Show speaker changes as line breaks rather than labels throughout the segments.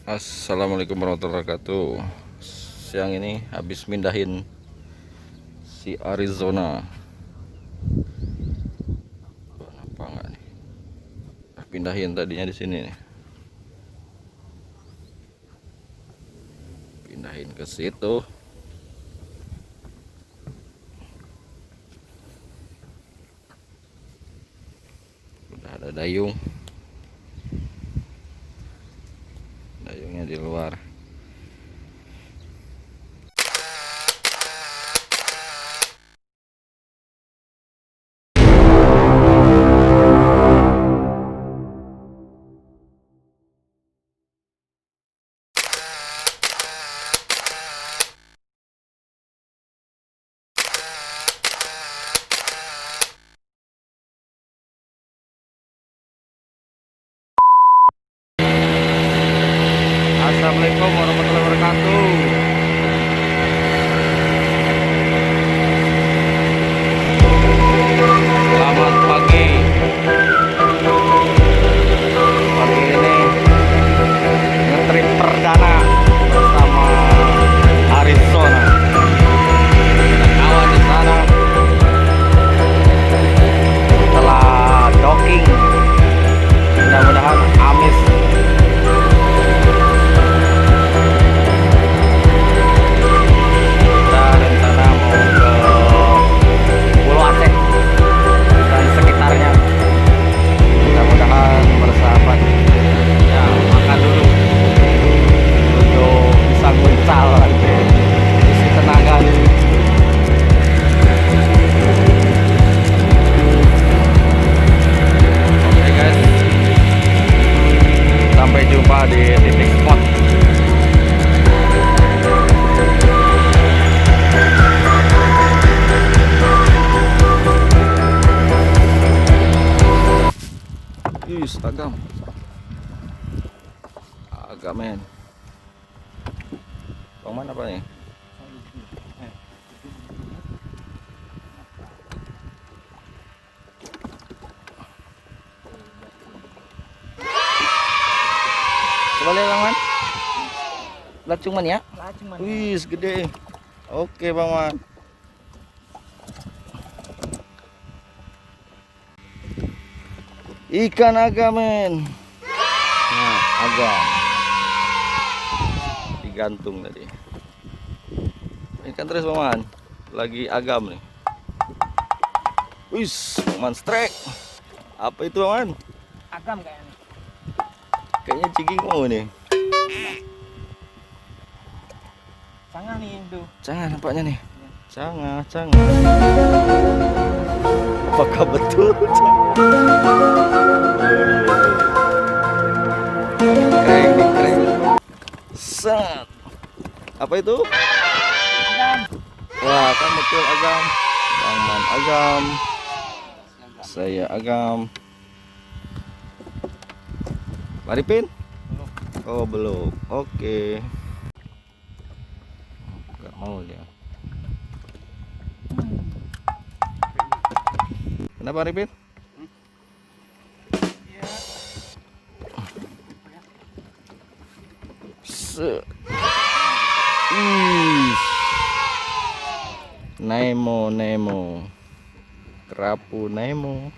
Assalamualaikum warahmatullahi wabarakatuh. Siang ini habis mindahin si Arizona. Apa enggak nih? Pindahin tadinya di sini nih. Pindahin ke situ. Udah ada dayung. Dayungnya di luar. Assalamualaikum warahmatullahi wabarakatuh. Selamat pagi. Pagi ini ngetrip perdana bersama Arizona. Ada kawan di sana. Setelah docking, mudah-mudahan amis. Kita rencana mau ke Pulau Aceh dan sekitarnya. Mudah-mudahan bersahabat. Ya, makan dulu untuk bisa nguncal lagi, isi tenaga. Oke guys, sampai jumpa di titik spot. Yes, agak men. Bang mana apa nih? Coba lihat Bang Man. Lacuman ya?
Lacuman.
Wih, gede. Oke Bang Man. Ikan agam men. Nah, agam. Digantung tadi. Ikan terus Bang Man. Lagi agam nih. Wih, Bang Man strike. Apa itu Bang Man?
Agam kayaknya.
Kayaknya ciging mau nih.
Sangat nih itu.
Jangan nampaknya nih. Cangah. Apakah betul? Keren. Set. Apa itu?
Agam.
Wah, kan betul agam. Bang Man agam. Saya agam. Maripin? Oh, belum. Oke. Gak mau dia. Kenapa Arifin? Nemo. Kerapu Nemo.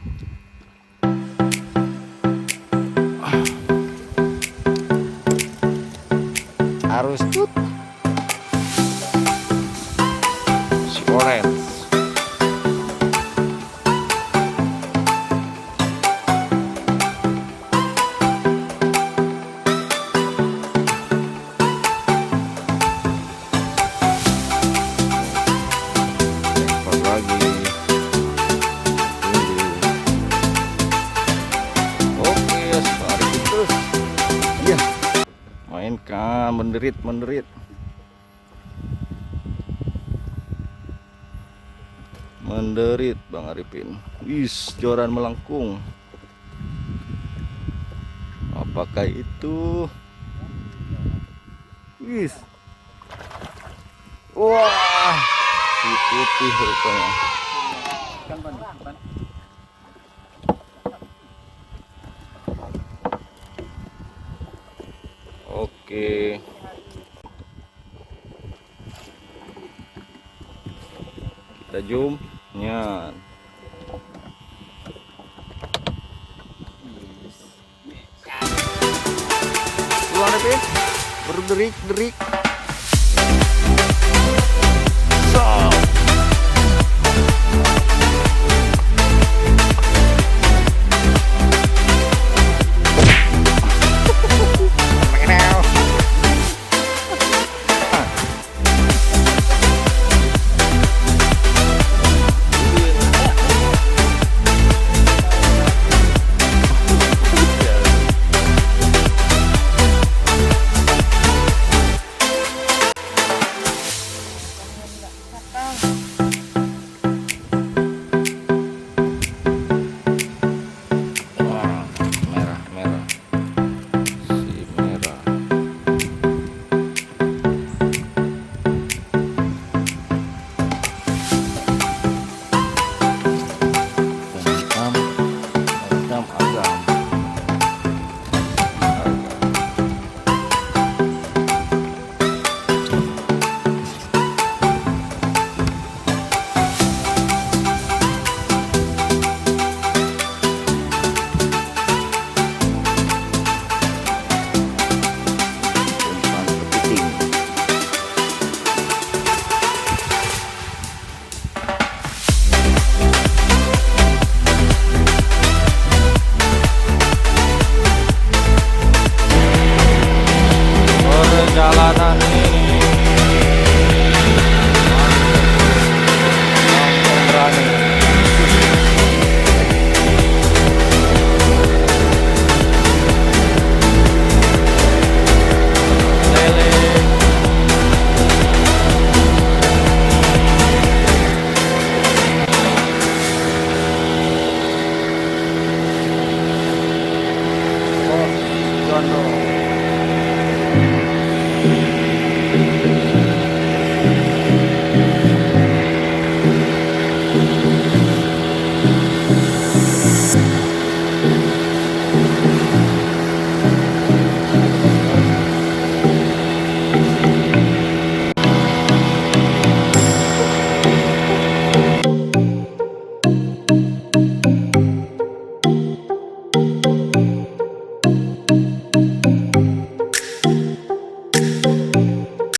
Harus tut. Si orange. Mainkan menderit Bang Arifin. Wis, joran melengkung. Apakah itu? Wis. Wah, si putih rupanya. Oke. Kita zoom. Nyan. Keluar deh, berderik-derik. So. Perjalanan ini berani. Lele. Oh, Jono.